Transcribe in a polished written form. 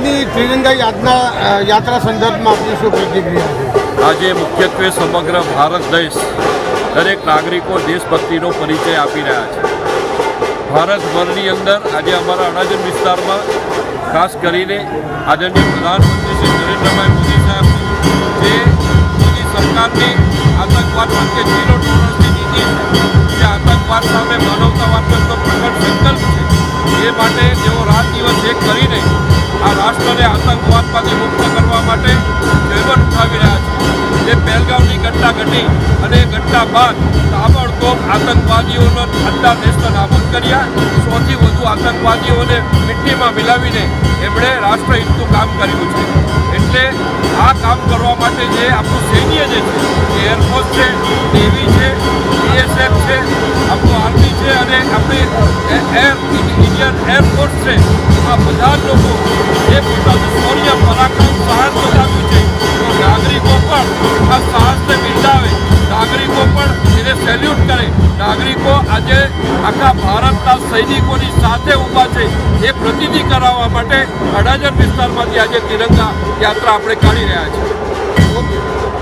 આજની ત્રિરંગા યાત્રા સંદર્ભમાં આપની શું પ્રતિક્રિયા છે? આજે મુખ્યત્વે સમગ્ર ભારત દેશ દરેક નાગરિકો દેશભક્તિનો પરિચય આપી રહ્યા છે. ભારતભરની અંદર આજે અમારા અડાજણ વિસ્તારમાં ખાસ કરીને આદરણીય પ્રધાનમંત્રી શ્રી નરેન્દ્રભાઈ મોદી સાહેબ જે મોદી સરકારની આતંકવાદ પ્રત્યે ઝીરો ટોલરન્સની નીતિ છે, જે આતંકવાદ સામે માનવતાવાદનો પ્રગટ સંકલ્પ છે, એ માટે તેઓ રાત દિવસ એક કરીને આ રાષ્ટ્રને આતંકવાદમાંથી મુક્ત કરવા માટે જહેમત ઉઠાવી રહ્યા છે. જે પહેલગામની ઘટના ઘટી અને એ ઘટના બાદ તાબડતોબ આતંકવાદીઓનો આખા દેશને નાબૂદ કર્યા. 100થી વધુ આતંકવાદીઓને મિટ્ટીમાં મિલાવીને એમણે રાષ્ટ્રહિતનું કામ કર્યું છે. એટલે આ કામ કરવા માટે જે આપણું સૈન્ય જે છે, એરફોર્સ છે, નેવી છે, બીએસએફ છે, આપણું આર્મી છે અને આપણી ઇન્ડિયન એરફોર્સ છે, આ બધા જ લોકો જે પોતાનું શૌર્ય પરાક્રમ સાહસ બતાવ્યું છે, તો નાગરિકો પણ આ સાહસને બિરદાવે, નાગરિકો પણ એને સેલ્યુટ કરે. નાગરિકો આજે આખા ભારતના સૈનિકોની સાથે ઊભા છે એ પ્રતિનિધિ કરાવવા માટે અડાજણ વિસ્તારમાંથી આજે તિરંગા યાત્રા આપણે કાઢી રહ્યા છીએ. ઓકે.